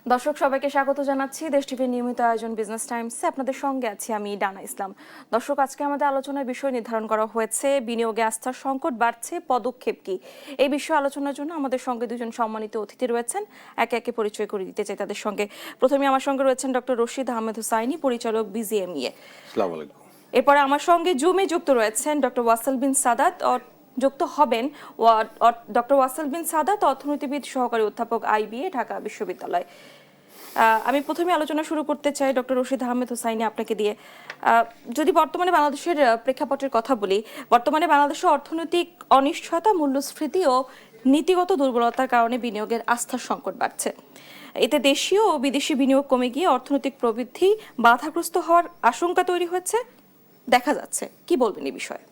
দর্শক সবাইকে স্বাগত জানাচ্ছি দেশ টিভির নিয়মিত আয়োজন বিজনেস টাইমসে। আপনাদের সঙ্গে আছি আমি ডানা ইসলাম। দর্শক, আজকে আমাদের আলোচনার বিষয় নির্ধারণ করা হয়েছে বিনিয়োগে আস্থার সংকট বাড়ছে, পদক্ষেপ কি। এই বিষয়ে আলোচনার জন্য আমাদের সঙ্গে দুজন সম্মানিত অতিথি রয়েছেন। একে একে পরিচয় করে দিতে চাই তাদের সঙ্গে। প্রথমে আমার সঙ্গে রয়েছেন ডক্টর রশিদ আহমেদ হুসাইনি, পরিচালক বিজিএমইএ। আসসালামু আলাইকুম। এরপরে আমার সঙ্গে জুমে যুক্ত রয়েছেন ডক্টর ওয়াসেল বিন সাদাত, যুক্ত হবেন ডক্টর ওয়াসেল বিন সাদাত, অর্থনীতিবিদ, সহকারী অধ্যাপক আইবিএ, ঢাকা বিশ্ববিদ্যালয়। আমি প্রথমে আলোচনা শুরু করতে চাই ডক্টর রশিদ আহমেদ হুসাইনি আপনাকে দিয়ে। যদি বর্তমানে বাংলাদেশের প্রেক্ষাপটের কথা বলি, বর্তমানে বাংলাদেশের অর্থনৈতিক অনিশ্চয়তা, মূল্যস্ফীতি ও নীতিগত দুর্বলতার কারণে বিনিয়োগের আস্থার সংকট বাড়ছে। এতে দেশীয় ও বিদেশি বিনিয়োগ কমে গিয়ে অর্থনৈতিক প্রবৃদ্ধি বাধাগ্রস্ত হওয়ার আশঙ্কা তৈরি হচ্ছে দেখা যাচ্ছে। কি বলবেন এই বিষয়ে?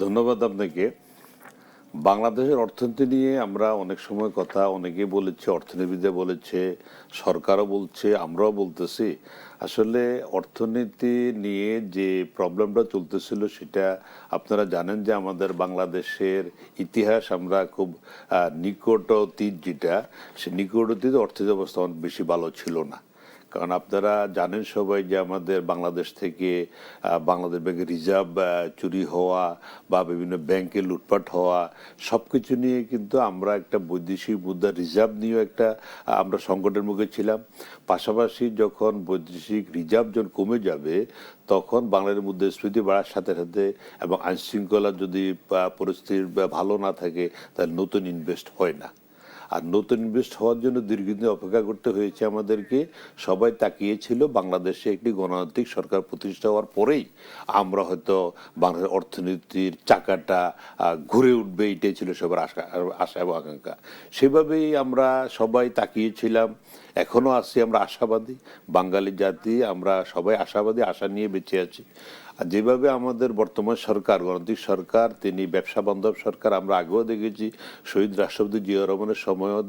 ধন্যবাদ আপনাকে। বাংলাদেশের অর্থনীতি নিয়ে আমরা অনেক সময় কথা অনেকেই বলেছে, অর্থনীতিবিদরা বলেছে, সরকারও বলছে, আমরাও বলতেছি। আসলে অর্থনীতি নিয়ে যে প্রবলেমটা চলতেছিল সেটা আপনারা জানেন যে আমাদের বাংলাদেশের ইতিহাস আমরা খুব নিকট অতীত, যেটা সে নিকট অতীত অর্থনৈতিক অবস্থা অনেক বেশি ভালো ছিল না। কারণ আপনারা জানেন সবাই যে আমাদের বাংলাদেশ থেকে বাংলাদেশ ব্যাংকের রিজার্ভ চুরি হওয়া বা বিভিন্ন ব্যাংকে লুটপাট হওয়া সব কিছু নিয়ে কিন্তু আমরা একটা বৈদেশিক মুদ্রার রিজার্ভ নিয়েও একটা আমরা সংকটের মুখে ছিলাম। পাশাপাশি যখন বৈদেশিক রিজার্ভ যখন কমে যাবে তখন বাংলাদেশের মুদ্রাস্ফীতি বাড়ার সাথে সাথে এবং আইনশৃঙ্খলা যদি পরিস্থিতি ভালো না থাকে তাহলে নতুন ইনভেস্ট হয় না। আর নতুন ইনভেস্ট হওয়ার জন্য দীর্ঘদিন অপেক্ষা করতে হয়েছে আমাদেরকে। সবাই তাকিয়েছিল বাংলাদেশে একটি গণতান্ত্রিক সরকার প্রতিষ্ঠা হওয়ার পরেই আমরা হয়তো বাংলাদেশের অর্থনীতির চাকাটা ঘুরে উঠবে, এটাই ছিল সবার আশা এবং আকাঙ্ক্ষা। সেভাবেই আমরা সবাই তাকিয়েছিলাম, এখনও আছি আমরা আশাবাদী। বাঙালি জাতি আমরা সবাই আশাবাদী, আশা নিয়ে বেঁচে আছি। আর যেভাবে আমাদের বর্তমান সরকার গণতান্ত্রিক সরকার, তিনি ব্যবসা বান্ধব সরকার। আমরা আগেও দেখেছি শহীদ রাষ্ট্রপতি জিয়া রহমানের সময়ও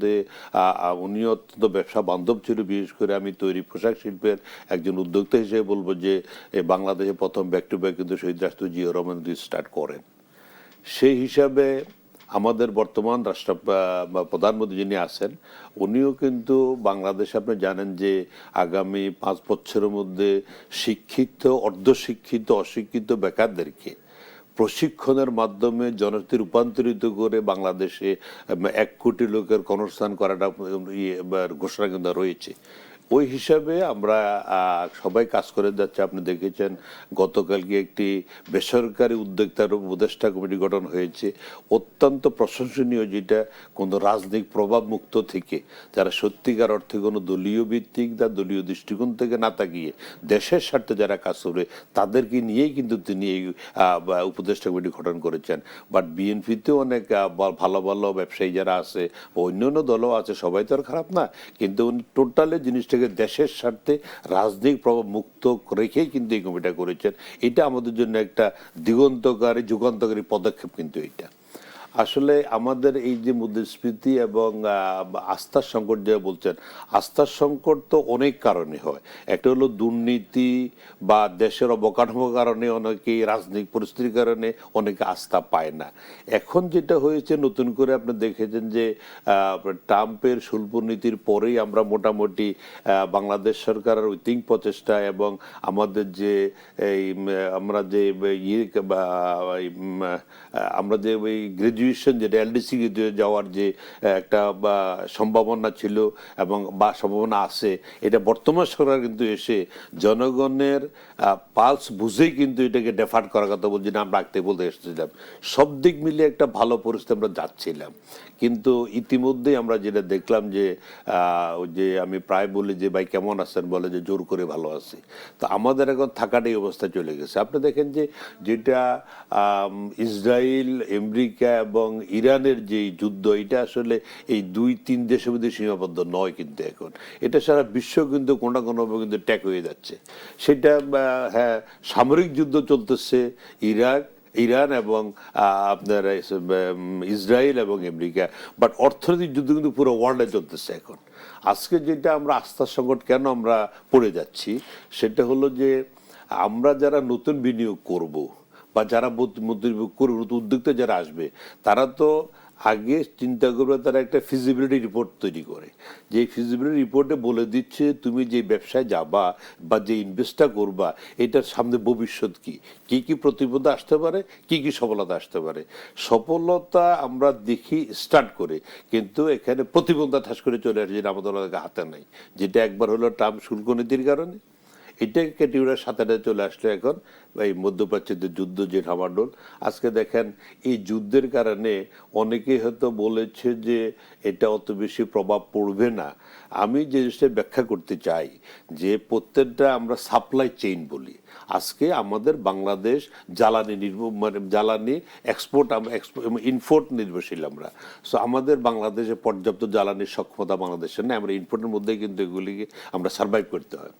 উনি অত্যন্ত ব্যবসা বান্ধব ছিল। বিশেষ করে আমি তৈরি পোশাক শিল্পের একজন উদ্যোক্তা হিসেবে বলবো যে বাংলাদেশে প্রথম ব্যাক টু ব্যাক কিন্তু শহীদ রাষ্ট্রপতি জিয়া রহমান স্টার্ট করেন। সেই হিসাবে আমাদের বর্তমান প্রধানমন্ত্রী যিনি আছেন উনিও কিন্তু বাংলাদেশে আপনি জানেন যে আগামী 5 বছরের মধ্যে শিক্ষিত, অর্ধশিক্ষিত, অশিক্ষিত বেকারদেরকে প্রশিক্ষণের মাধ্যমে জনজাতি রূপান্তরিত করে বাংলাদেশে 1 কোটি লোকের কর্মসংস্থান করাটা ঘোষণা কিন্তু রয়েছে। ওই হিসাবে আমরা সবাই কাজ করে যাচ্ছে। আপনি দেখেছেন গতকালকে একটি বেসরকারি উদ্যোক্তার উপদেষ্টা কমিটি গঠন হয়েছে, অত্যন্ত প্রশংসনীয়, যেটা কোনো রাজনৈতিক প্রভাব মুক্ত থেকে, যারা সত্যিকার অর্থে কোনো দলীয় ভিত্তিক বা দলীয় দৃষ্টিকোণ থেকে না তাকিয়ে দেশের স্বার্থে যারা কাজ করে তাদেরকে নিয়েই কিন্তু তিনি এই উপদেষ্টা কমিটি গঠন করেছেন। বাট বিএনপিতেও অনেক ভালো ভালো ব্যবসায়ী যারা আছে, অন্যান্য দলও আছে, সবাই তো আর খারাপ না, কিন্তু উনি টোটালি জিনিসটাকে দেশের স্বার্থে রাজনৈতিক প্রভাব মুক্ত রেখেই কিন্তু এই কমিটিটা করেছেন। এটা আমাদের জন্য একটা দিগন্তকারী, যুগান্তকারী পদক্ষেপ কিন্তু এটা। আসলে আমাদের এই যে মুদ্রাস্ফীতি এবং আস্থার সংকট যা বলছেন, আস্থার সংকট তো অনেক কারণে হয়। একটা হলো দুর্নীতি বা দেশের অবকাঠামোর কারণে, অনেকেই রাজনৈতিক পরিস্থিতির কারণে অনেকে আস্থা পায় না। এখন যেটা হয়েছে নতুন করে আপনি দেখেছেন যে ট্রাম্পের শুল্ক নীতির পরেই আমরা মোটামুটি বাংলাদেশ সরকারের ঐতিক প্রচেষ্টা এবং আমাদের যে এই আমরা যে আমরা যে ওই গ্রাজুয়েশন, যেটা এলডিসি যাওয়ার যে একটা সম্ভাবনা ছিল এবং বা সম্ভাবনা আছে, এটা বর্তমান সরকার কিন্তু এসে জনগণের পালস বুঝেই কিন্তু এটাকে ডেফার্ট করার কথা বলছি না, আমরা রাখতে বলতে এসেছিলাম। সব দিক মিলিয়ে একটা ভালো পরিস্থিতি আমরা যাচ্ছিলাম। কিন্তু ইতিমধ্যেই আমরা যেটা দেখলাম যে যে আমি প্রায় বলি যে ভাই কেমন আছেন, বলে যে জোর করে ভালো আছি। তো আমাদের এখন থাকার এই অবস্থা চলে গেছে। আপনি দেখেন যে যেটা ইসরায়েল, আমেরিকা এবং ইরানের যে যুদ্ধ, এটা আসলে এই 2-3 দেশের মধ্যে সীমাবদ্ধ নয়, কিন্তু এখন এটা সারা বিশ্ব কিন্তু কোনো না কোনোভাবে কিন্তু ট্যাক হয়ে যাচ্ছে। সেটা হ্যাঁ, সামরিক যুদ্ধ চলতেছে ইরান এবং আপনার ইসরায়েল এবং আমেরিকা, বাট অর্থনৈতিক যুদ্ধ কিন্তু পুরো ওয়ার্ল্ডে চলতেছে এখন। আজকে যেটা আমরা আস্থার সংকট কেন আমরা পড়ে যাচ্ছি, সেটা হলো যে আমরা যারা নতুন বিনিয়োগ করব বা যারা উদ্যোক্তা যারা আসবে, তারা তো আগে চিন্তা করবে তারা একটা ফিজিবিলিটি রিপোর্ট তৈরি করে, যে ফিজিবিলিটি রিপোর্টে বলে দিচ্ছে তুমি যে ব্যবসায় যাবা বা যে ইনভেস্টটা করবা এটার সামনে ভবিষ্যৎ কি কি কি প্রতিবন্ধ আসতে পারে, কি কি সফলতা আসতে পারে। সফলতা আমরা দেখি স্টার্ট করে, কিন্তু এখানে প্রতিবন্ধ ঠাস করে চলে আসে যেটা আমাদের হাতে নাই, যেটা একবার হলো ট্রাম্প শুল্ক নীতির কারণে, এটা ক্যাটেগরির সাথে চলে আসলো এখন এই মধ্যপ্রাচ্যের যুদ্ধ যে ঢামাডোল। আজকে দেখেন এই যুদ্ধের কারণে অনেকেই হয়তো বলেছে যে এটা অত বেশি প্রভাব পড়বে না। আমি যে জিনিসটা ব্যাখ্যা করতে চাই যে প্রত্যেকটা আমরা সাপ্লাই চেইন বলি। আজকে আমাদের বাংলাদেশ জ্বালানি মানে জ্বালানি এক্সপোর্ট ইনপোর্ট নির্ভরশীল আমরা। সো আমাদের বাংলাদেশে পর্যাপ্ত জ্বালানির সক্ষমতা বাংলাদেশের নেই, আমরা ইনপোর্টের মধ্যে কিন্তু এগুলিকে আমরা সার্ভাইভ করতে হয়।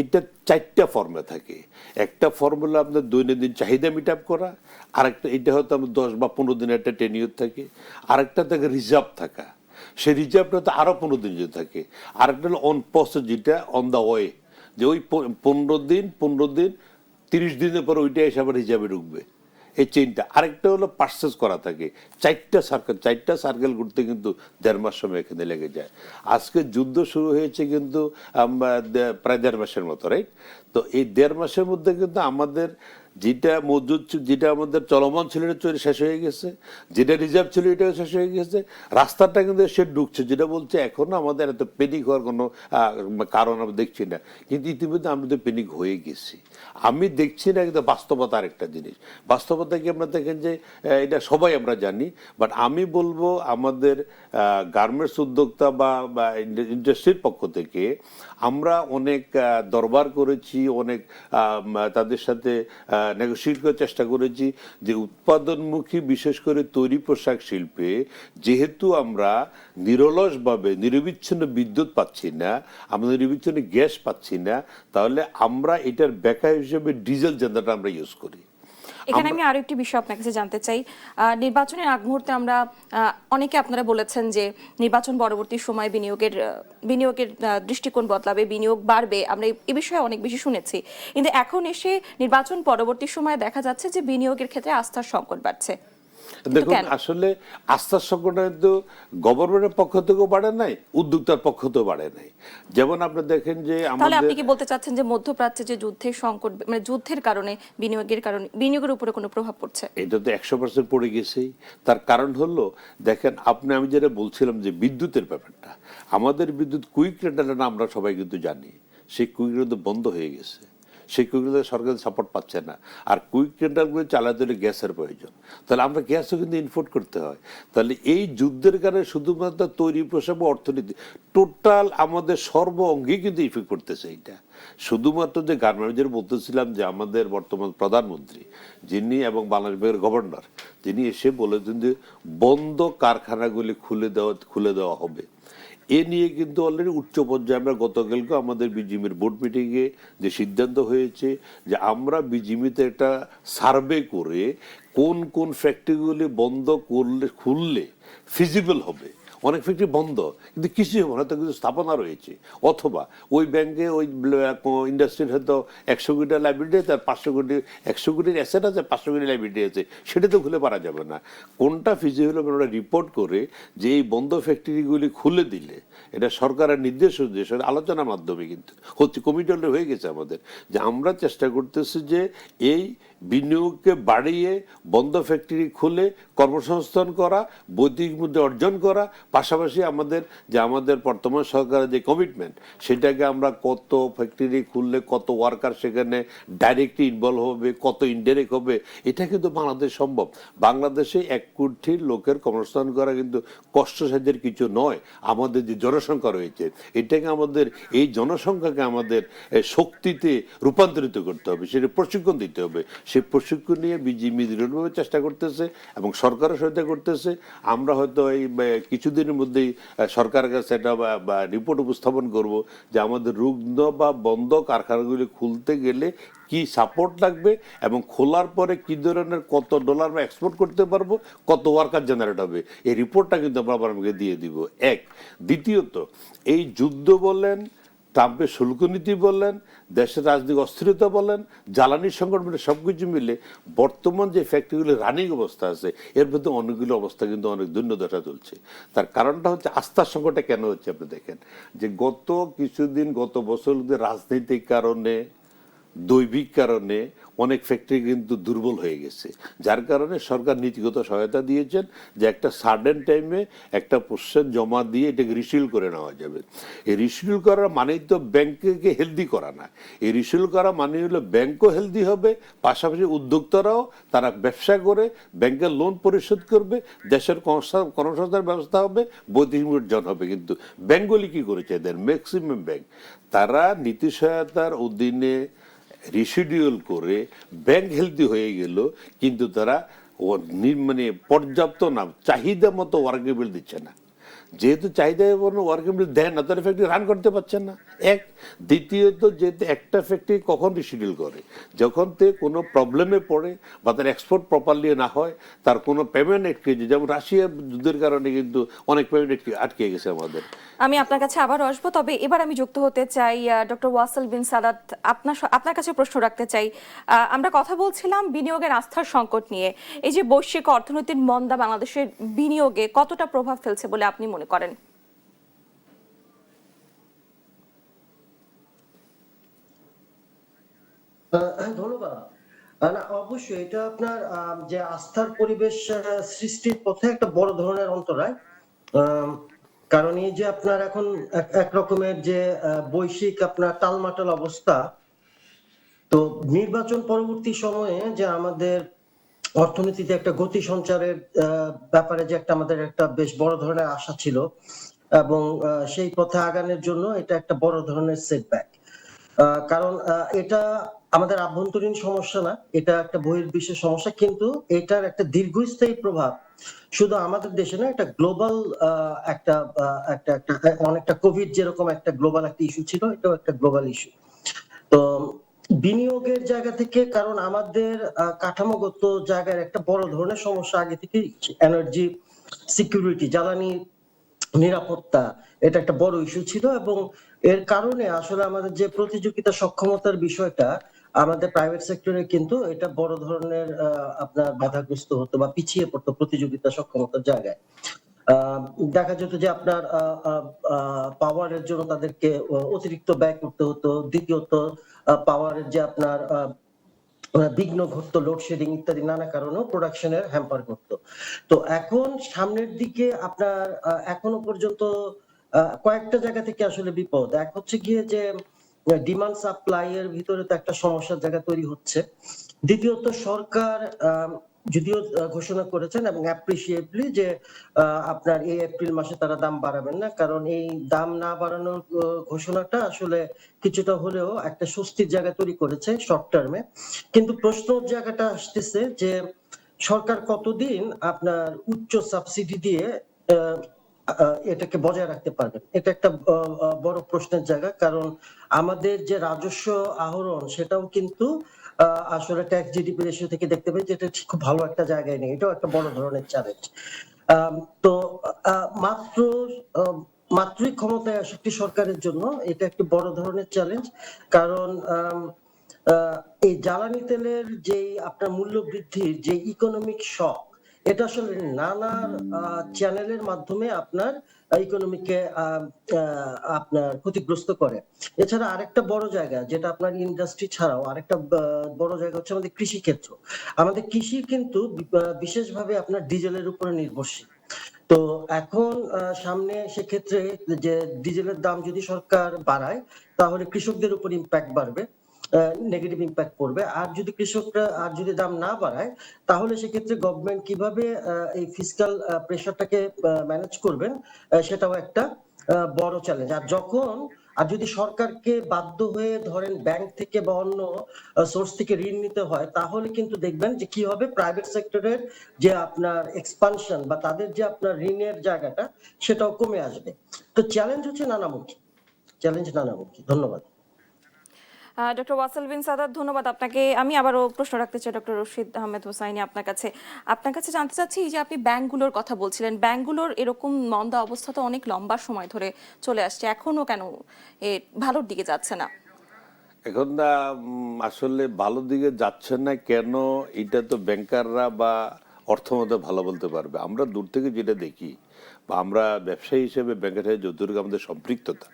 এটা 4টা ফর্মে থাকে। একটা ফর্ম হলো আপনার দৈনন্দিন চাহিদা মিট আপ করা, আরেকটা এটা হয়তো আমাদের 10 বা 15 দিনের একটা টেনিয়র থাকে, আরেকটা থাকে রিজার্ভ থাকা, সেই রিজার্ভটা তো আরো 15 দিন যদি থাকে, আরেকটা হলো অন প্রসেস যেটা অন দ্য ওয়ে, যে ওই 15 দিন 30 দিনের পর ওইটা এসে আবার রিজার্ভে ঢুকবে, এই চেইনটা। আরেকটা হলো পার্সেস করা থাকে। 4টা সার্কেল ঘুরতে কিন্তু 1.5 মাস সময় এখানে লেগে যায়। আজকে যুদ্ধ শুরু হয়েছে কিন্তু প্রায় 1.5 মাসের মতো, রাইট? তো এই 1.5 মাসের মধ্যে কিন্তু আমাদের যেটা মজুদ যেটা আমাদের চলমান ছিল এটা শেষ হয়ে গেছে, যেটা রিজার্ভ ছিল এটাও শেষ হয়ে গেছে, রাস্তাটা কিন্তু সে ঢুকছে, যেটা বলছে এখনো আমাদের এত পেনিক হওয়ার কোনো কারণ আমরা দেখছি না, কিন্তু ইতিমধ্যে আমরা তো পেনিক হয়ে গেছি। আমি দেখছি না, কিন্তু বাস্তবতা আরেকটা জিনিস। বাস্তবতা কি আমরা দেখেন যে এটা সবাই আমরা জানি, বাট আমি বলবো আমাদের গার্মেন্টস উদ্যোক্তা বা ইন্ডাস্ট্রির পক্ষ থেকে আমরা অনেক দরবার করেছি, অনেক তাদের সাথে নেগোশিয়েট করার চেষ্টা করেছি যে উৎপাদনমুখী বিশেষ করে তৈরি পোশাক শিল্পে যেহেতু আমরা নিরলসভাবে নিরবিচ্ছিন্ন বিদ্যুৎ পাচ্ছি না, আমরা নিরবিচ্ছিন্ন গ্যাস পাচ্ছি না, তাহলে আমরা এটার ব্যাখ্যা হিসেবে ডিজেল জেনারেটর আমরা ইউজ করি। এখানে আমি আরো একটি বিষয় আপনার কাছে জানতে চাই। নির্বাচনের আগ মুহূর্তে আমরা অনেকে আপনারা বলেছেন যে নির্বাচন পরবর্তী সময় বিনিয়োগের দৃষ্টিকোণ বদলাবে, বিনিয়োগ বাড়বে, আমরা এই বিষয়ে অনেক বেশি শুনেছি। কিন্তু এখন এসে নির্বাচন পরবর্তী সময়ে দেখা যাচ্ছে যে বিনিয়োগের ক্ষেত্রে আস্থার সংকট বাড়ছে। দেখুন, আসলে আস্থার সংকটটা কিন্তু গভর্নমেন্টের পক্ষ থেকেও বাড়ে নাই, উদ্যোক্তার পক্ষ থেকেও বাড়ে নাই। যেমন আপনি দেখেন যে তাহলে আপনি কি বলতে চাচ্ছেন যে মধ্যপ্রাচ্যে যে যুদ্ধের সংকট, মানে যুদ্ধের কারণে বিনিয়োগের উপরে কোনো প্রভাব পড়ছে? এটা তো 100% পড়ে গেছেই। তার কারণ হলো দেখেন আমি যেটা বলছিলাম যে বিদ্যুতের ব্যাপারটা, আমাদের বিদ্যুৎ কুইক রেন্টালটা আমরা সবাই কিন্তু জানি, সেই কুইক রেন্টাল বন্ধ হয়ে গেছে, সেই কুইক রেন্টাল সরকার সাপোর্ট পাচ্ছে না। আর কুইক রেন্টালগুলো চালাতে হলে গ্যাসের প্রয়োজন, তাহলে আমরা গ্যাসও কিন্তু ইনপোর্ট করতে হয়। তাহলে এই যুদ্ধের কারণে শুধুমাত্র তৈরি পোশাক বা অর্থনীতি টোটাল আমাদের সর্ব অঙ্গে কিন্তু ইফেক্ট করতেছে। এইটা শুধুমাত্র যে গার্মেন্টসের বলতেছিলাম যে আমাদের বর্তমান প্রধানমন্ত্রী যিনি এবং বাংলাদেশের গভর্নর যিনি এসে বলেছেন যে বন্ধ কারখানাগুলি খুলে দেওয়া হবে, এ নিয়ে কিন্তু অলরেডি উচ্চ পর্যায়ে আমরা গতকালকে আমাদের বিজিএমের বোর্ড মিটিংয়ে যে সিদ্ধান্ত হয়েছে যে আমরা বিজিএমতে একটা সার্ভে করে কোন কোন ফ্যাক্টরিগুলি বন্ধ খুললে ফিজিবল হবে। অনেক ফ্যাক্টরি বন্ধ কিন্তু কিছুই হবে না, তো কিছু স্থাপনা রয়েছে, অথবা ওই ব্যাংকে ওই ইন্ডাস্ট্রির হয়তো 100 কোটি লাইবিলিটি আছে, আর 500 কোটি 100 কোটির অ্যাসেট আছে, 500 কোটি লাইবিলিটি আছে, সেটা তো খুলে পারা যাবে না। কোনটা ফিজিবল হবে ওরা রিপোর্ট করে যে এই বন্ধ ফ্যাক্টরিগুলি খুলে দিলে, এটা সরকারের নির্দেশ আলোচনার মাধ্যমে কিন্তু হচ্ছে, কমিটি হয়ে গেছে আমাদের, যে আমরা চেষ্টা করতেছি যে এই বিনিয়োগকে বাড়িয়ে বন্ধ ফ্যাক্টরি খুলে কর্মসংস্থান করা, বৈদিক মুদ্রা অর্জন করা, পাশাপাশি আমাদের বর্তমান সরকারের যে কমিটমেন্ট সেটাকে আমরা কত ফ্যাক্টরি খুললে কত ওয়ার্কার সেখানে ডাইরেক্টলি ইনভলভ হবে, কত ইনডাইরেক্ট হবে, এটা কিন্তু বাংলাদেশ সম্ভব। বাংলাদেশে 1 কোটি লোকের কর্মসংস্থান করা কিন্তু কষ্টসাধ্যের কিছু নয়। আমাদের যে জনসংখ্যা রয়েছে এটাকে এই জনসংখ্যাকে আমাদের শক্তিতে রূপান্তরিত করতে হবে, সেটা প্রশিক্ষণ দিতে হবে। সেই প্রশিক্ষণ নিয়ে বিজিএমই দৃঢ়ভাবে চেষ্টা করতেছে এবং সরকারও সহায়তা করতেছে। আমরা হয়তো এই কিছুদিনের মধ্যেই সরকারের কাছে একটা রিপোর্ট উপস্থাপন করব যে আমাদের রুগ্ন বা বন্ধ কারখানাগুলি খুলতে গেলে কি সাপোর্ট লাগবে এবং খোলার পরে কি ধরনের কত ডলার আমরা এক্সপোর্ট করতে পারবো, কত ওয়ার্কার জেনারেট হবে, এই রিপোর্টটা কিন্তু আমরা আমাকে দিয়ে দিব। দ্বিতীয়ত এই যুদ্ধ বলেন ট্রাম্পের শুল্ক নীতি বললেন, দেশের রাজনৈতিক অস্থিরতা বলেন, জ্বালানি সংকট মিলে সবকিছু মিলে বর্তমান যে ফ্যাক্টরিগুলি রানিং অবস্থা আছে এর মধ্যে অনেকগুলো অবস্থা কিন্তু অনেক দুর্নদশা চলছে। তার কারণটা হচ্ছে আস্থার সংকটটা কেন হচ্ছে আপনি দেখেন যে গত কিছুদিন গত বছর রাজনৈতিক কারণে দৈবিক কারণে অনেক ফ্যাক্টরি কিন্তু দুর্বল হয়ে গেছে, যার কারণে সরকার নীতিগত সহায়তা দিয়েছেন যে একটা সার্টেন টাইমে একটা পোর্শন জমা দিয়ে এটাকে রিসিল করে নেওয়া যাবে। এই রিসিল করার মানেই তো ব্যাংককে হেলদি করা না, এই রিসিল করা মানে হলো ব্যাংকও হেলদি হবে, পাশাপাশি উদ্যোক্তারাও তারা ব্যবসা করে ব্যাংকের লোন পরিশোধ করবে, দেশের কর্মসংস্থানের ব্যবস্থা হবে, বৈদেশিক মুদ্রা হবে। কিন্তু ব্যাংকগুলি কি করেছে, এদের ম্যাক্সিমাম ব্যাংক তারা নীতি সহায়তার অধীনে রিশিডিউল করে ব্যাংক হেলদি হয়ে গেল, কিন্তু তারা মানে পর্যাপ্ত না চাহিদা মতো ওয়ার্কেবল দিচ্ছে না। যেহেতু চাহিদা ওয়ার্কেবল দেয় না, তারা ফ্যাক্টরি রান করতে পারছেন না। এক দ্বিতীয়ত, যেহেতু একটা ফ্যাক্টরি কখন রিশিডিউল করে, যখন তে কোনো প্রবলেমে পড়ে বা তার এক্সপোর্ট প্রপারলি না হয়, তার কোনো পেমেন্ট আটকে যায়, যেমন রাশিয়া যুদ্ধের কারণে কিন্তু অনেক পেমেন্ট আটকে গেছে আমাদের। আমি আপনার কাছে আবার আসবো, তবে এবার আমি যুক্ত হতে চাই ডক্টর ওয়াসেল বিন সাদাত, আপনার কাছে প্রশ্ন রাখতে চাই। আমরা কথা বলছিলাম বিনিয়োগের আস্থার সংকট নিয়ে। এই যে বৈশ্বিক অর্থনীতির মন্দা বাংলাদেশের বিনিয়োগে কতটা প্রভাব ফেলছে বলে আপনি মনে করেন? ধন্যবাদ। না, অবশ্যই এটা আপনার যে আস্থার পরিবেশ সৃষ্টির পথে একটা বড় ধরনের অন্তরায়। আম, কারণ এই যে আপনার এখন এক রকমের যে বৈশ্বিক আপনার টালমাটাল অবস্থা, তো নির্বাচন পরবর্তী সময়ে যে আমাদের অর্থনীতিতে একটা গতি সঞ্চারের ব্যাপারে যে একটা আমাদের একটা বেশ বড় ধরনের আশা ছিল, এবং সেই পথে আগানোর জন্য এটা একটা বড় ধরনের সেটব্যাক। কারণ এটা আমাদের আভ্যন্তরীণ সমস্যা না, এটা একটা বহির্বিশ্বের সমস্যা, কিন্তু এটার একটা দীর্ঘস্থায়ী প্রভাব শুধু আমাদের দেশে না, এটা গ্লোবাল একটা একটা একটা অনেকটা কোভিড যেরকম একটা গ্লোবাল একটা ইস্যু ছিল, এটাও একটা গ্লোবাল ইস্যু। তো বিনিয়োগের জায়গা থেকে, কারণ আমাদের কাঠামোগত জায়গার একটা বড় ধরনের সমস্যা আগে থেকে, এনার্জি সিকিউরিটি, জ্বালানি নিরাপত্তা, এটা একটা বড় ইস্যু ছিল, এবং এর কারণে আসলে আমাদের যে প্রতিযোগিতা সক্ষমতার বিষয়টা আমাদের প্রাইভেট সেক্টরে কিন্তু এটা বড় ধরনের আপনার বাধাগ্রস্ত হতো বা পিছিয়ে পড়তো প্রতিযোগিতা সক্ষমতার জায়গায়। দেখা যেত যে আপনার পাওয়ারের জন্য তাদেরকে অতিরিক্ত ব্যয় করতে হতো। দ্বিতীয়ত, পাওয়ারের যে আপনার বিঘ্ন ঘটতো, লোডশেডিং ইত্যাদি নানা কারণেও প্রোডাকশনের হ্যাম্পার করতো। তো এখন সামনের দিকে আপনার এখনো পর্যন্ত কয়েকটা জায়গা থেকে আসলে বিপদ। এক হচ্ছে গিয়ে যে ডিমান্ড সাপ্লাই এর ভিতরে তো একটা সমস্যার জায়গা তৈরি হচ্ছে। দ্বিতীয়ত, সরকার যদিও ঘোষণা করেছেন এবং অ্যাপ্রিসিয়েবলি যে আপনার এই এপ্রিল মাসে তারা দাম বাড়াবেন না, কারণ এই দাম না বাড়ানোর ঘোষণাটা আসলে কিছুটা হলেও একটা স্বস্তির জায়গা তৈরি করেছে শর্ট টার্মে। কিন্তু প্রশ্নের জায়গাটা আসতেছে যে সরকার কতদিন আপনার উচ্চ সাবসিডি দিয়ে এটাকে বজায় রাখতে পারবেন, এটা একটা বড় প্রশ্নের জায়গা। কারণ আমাদের যে রাজস্ব আহরণ সেটাও কিন্তু আসলে ট্যাক্স জিডিপি রেশিও থেকে দেখতে পাই যে এটা খুব ভালো একটা জায়গায় নেই, এটাও একটা বড় ধরনের চ্যালেঞ্জ। তো মাত্র মাত্রই ক্ষমতায় আসা একটি সরকারের জন্য এটা একটি বড় ধরনের চ্যালেঞ্জ। কারণ এই জ্বালানি তেলের যে আপনার মূল্য বৃদ্ধির যে ইকোনমিক শক, এটা আসলে নানা চ্যানেলের মাধ্যমে আপনার ইকোনমিকে আপনার ক্ষতিগ্রস্ত করে। এছাড়া আরেকটা বড় জায়গা যেটা আপনার ইন্ডাস্ট্রি ছাড়াও আরেকটা বড় জায়গা হচ্ছে আমাদের কৃষি ক্ষেত্র। আমাদের কৃষি কিন্তু বিশেষভাবে আপনার ডিজেলের উপরে নির্ভরশীল। তো এখন সামনে সেক্ষেত্রে যে ডিজেলের দাম যদি সরকার বাড়ায়, তাহলে কৃষকদের উপর ইম্প্যাক্ট বাড়বে, নেগেটিভ ইম্প্যাক্ট পড়বে। আর যদি কৃষকরা যদি দাম না বাড়ায়, তাহলে সেক্ষেত্রে গভর্নমেন্ট কিভাবে এই ফিসক্যাল প্রেসারটাকে ম্যানেজ করবেন, সেটাও একটা বড় চ্যালেঞ্জ। আর যদি সরকারকে বাধ্য হয়ে ধরেন ব্যাংক থেকে বা অন্য সোর্স থেকে ঋণ নিতে হয়, তাহলে কিন্তু দেখবেন যে কি হবে, প্রাইভেট সেক্টরের যে আপনার এক্সপানশন বা তাদের যে আপনার ঋণের জায়গাটা সেটাও কমে আসবে। তো চ্যালেঞ্জ হচ্ছে নানামুখী, চ্যালেঞ্জ নানামুখী। ধন্যবাদ। ডক্টর ওয়াসেল বিন সাদাত, ধন্যবাদ আপনাকে। আমি আবারও প্রশ্ন রাখতে চাই ডক্টর রশিদ আহমেদ হোসাইনি আপনার কাছে জানতে চাচ্ছি, এই যে আপনি ব্যাংকগুলোর কথা বলছিলেন, ব্যাংকগুলোর এরকম মন্দা অবস্থা তো অনেক লম্বা সময় ধরে চলে আসছে, এখনো কেন ভালোর দিকে যাচ্ছে না? এখন আসলে ভালো দিকে যাচ্ছে না কেন, এটা তো ব্যাংকাররা বা অর্থমন্ত্রী ভালো বলতে পারবে। আমরা দূর থেকে যেটা দেখি বা আমরা ব্যবসায়ী হিসেবে ব্যাংকের সাথে যতটুকু আমাদের সম্পৃক্ততা,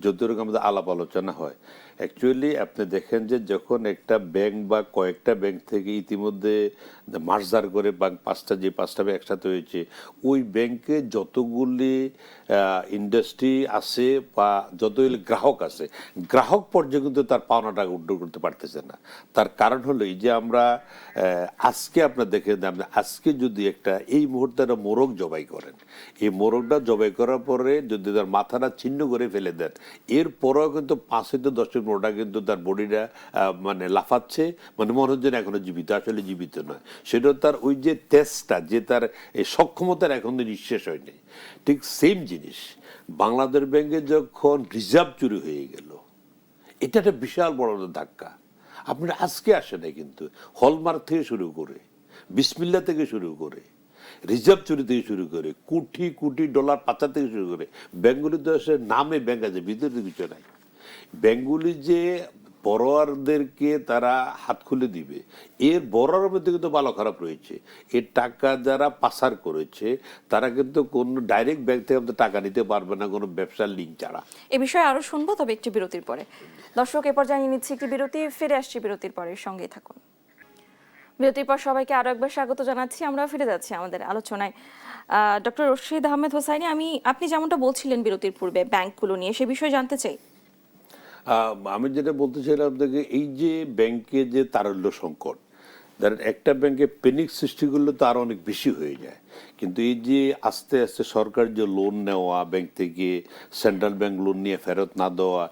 যতটুকু আমাদের আলাপ আলোচনা হয়, অ্যাকচুয়ালি আপনি দেখেন যে যখন একটা ব্যাংক বা কয়েকটা ব্যাংক থেকে ইতিমধ্যে মার্জার করে বা পাঁচটা ব্যাংক একসাথে হয়েছে, ওই ব্যাংকে যতগুলি ইন্ডাস্ট্রি আছে বা যতগুলি গ্রাহক আছে, গ্রাহক পর্যায়ে কিন্তু তার পাওনা টাকা উড্ডয়ন করতে পারতেছে না। তার কারণ হলো এই যে আমরা আজকে আপনার দেখে আজকে যদি একটা এই মুহূর্তে একটা মোরগ জবাই করেন, এই মোরগটা জবাই করার পরে যদি তার মাথাটা ছিন্ন করে ফেলে দেন, এরপরেও কিন্তু 5 থেকে 10 মিনিট ওটা কিন্তু তার বডিটা মানে লাফাচ্ছে, মানে মনে হচ্ছে এখনো জীবিত, আসলে জীবিত নয়। সেটা তার ওই যে তেজটা, যে তার এই সক্ষমতার এখন নিঃশেষ হয়নি। ঠিক সেম জিনিস বাংলাদেশ ব্যাংকে যখন রিজার্ভ চুরি হয়ে গেল, এটা একটা বিশাল বড় ধাক্কা। আপনারা আজকে আসে না, কিন্তু হলমার্ক থেকে শুরু করে, বিসমিল্লা থেকে শুরু করে, রিজার্ভ চুরি থেকে শুরু করে, কোটি কোটি ডলার পাচার থেকে শুরু করে, ব্যাংকগুলি তো আসলে নামে ব্যাংক আছে, ভিতরে কিছু নাই। ব্যাংকগুলি যে বড়োয়ারদেরকে তারা হাত খুলে দিবে, এর বড়োয়ার মধ্যে কিন্তু ভালো খারাপ রয়েছে। এর টাকা যারা পাচার করেছে তারা কিন্তু কোন ডাইরেক্ট ব্যাংক থেকে আমাদের টাকা নিতে পারবে না কোনো ব্যবসার লিঙ্ক ছাড়া। এ বিষয়ে আরো শুনবো, তবে একটি বিরতির পরে। দর্শক, এ পর্যায়ে নিয়ে নিচ্ছি একটি বিরতি, ফিরে আসছি বিরতির পরে, সঙ্গেই থাকুন। বিরতির পর সবাইকে আরো একবার স্বাগত জানাচ্ছি। আমরা ফিরে যাচ্ছি আমাদের আলোচনায়। ডক্টর রশিদ আহমেদ হোসাইনি, আপনি যেমনটা বলছিলেন বিরতির পূর্বে ব্যাংকগুলো নিয়ে, সে বিষয়ে জানতে চাই। আমি যেটা বলতে চাইলাম আপনাকে, এই যে ব্যাংকে যে তারল্য সংকট, ধরেন একটা ব্যাংকে প্যানিক সৃষ্টি করলে তো আরো অনেক বেশি হয়ে যায়। কিন্তু এই যে আস্তে আস্তে সরকার যে লোন নেওয়া, ব্যাংক থেকে সেন্ট্রাল ব্যাংক লোন নিয়ে ফেরত না দেওয়া,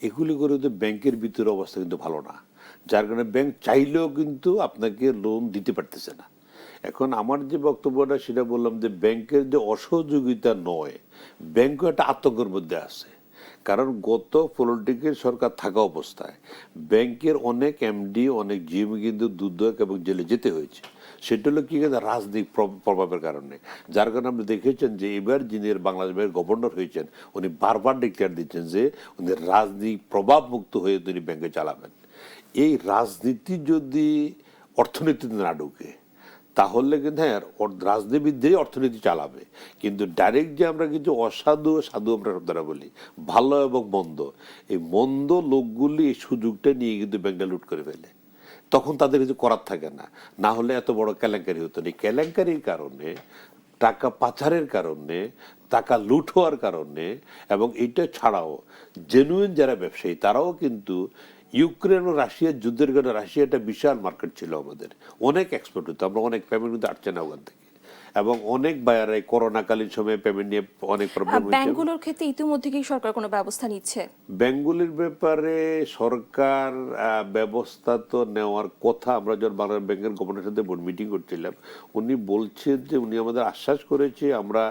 এগুলি করে তো ব্যাংকের ভিতরে অবস্থা কিন্তু ভালো না। যার কারণে ব্যাংক চাইলেও কিন্তু আপনাকে লোন দিতে পারতেছে না। এখন আমার যে বক্তব্যটা সেটা বললাম যে ব্যাংকের যে অসহযোগিতা নয়, ব্যাংকও একটা আতঙ্কের মধ্যে আছে। কারণ গত পলিটিক্যাল সরকার থাকা অবস্থায় ব্যাংকের অনেক এমডি, অনেক জিএম কিন্তু দুর্দক এবং জেলে যেতে হয়েছে। সেটা হলো কি, রাজনৈতিক প্রভাবের কারণে। যার কারণে আপনি দেখেছেন যে এবার যিনি বাংলাদেশ ব্যাংকের গভর্নর হয়েছেন, উনি বারবার ডিক্লেয়ার দিচ্ছেন যে উনি রাজনৈতিক প্রভাব মুক্ত হয়ে তিনি ব্যাংকে চালাবেন। এই রাজনীতি যদি অর্থনীতিতে না ঢুকে, তাহলে কিন্তু রাজনীতিবিদরাই অর্থনীতি চালাবে। কিন্তু ডাইরেক্ট যে আমরা কিছু অসাধু সাধু আমরা শব্দটা বলি, ভালো এবং মন্দ, এই মন্দ লোকগুলি এই সুযোগটা নিয়ে কিন্তু ব্যাংকটা লুট করে ফেলে। তখন তাদের কিছু করার থাকে না। না হলে এত বড় কেলেঙ্কারি হতো না। কেলেঙ্কারির কারণে, টাকা পাচারের কারণে, টাকা লুট হওয়ার কারণে, এবং এটা ছাড়াও জেনুইন যারা ব্যবসায়ী তারাও কিন্তু ইউক্রেন ও রাশিয়ার যুদ্ধের কারণে রাশিয়া একটা বিশাল মার্কেট ছিল আমাদের, অনেক এক্সপোর্ট হতো, আমরা অনেক পেমেন্ট কিন্তু আসছে না ওখান থেকে, এবং অনেক বায়ারাই করোনাকালীন সময়ে পেমেন্ট নিয়ে অনেক প্রবলেম হয়েছে। ব্যাংকগুলোর ক্ষেত্রে ইতিমধ্যে কি সরকার কোনো ব্যবস্থা নিচ্ছে? ব্যাংকগুলির ব্যাপারে সরকার ব্যবস্থা তো নেওয়ার কথা। আমরা যখন বাংলাদেশ ব্যাংকের গভর্নরের সাথে বোর্ড মিটিং করছিলাম, উনি বলছেন যে উনি আমাদের আশ্বাস করেছে আমরা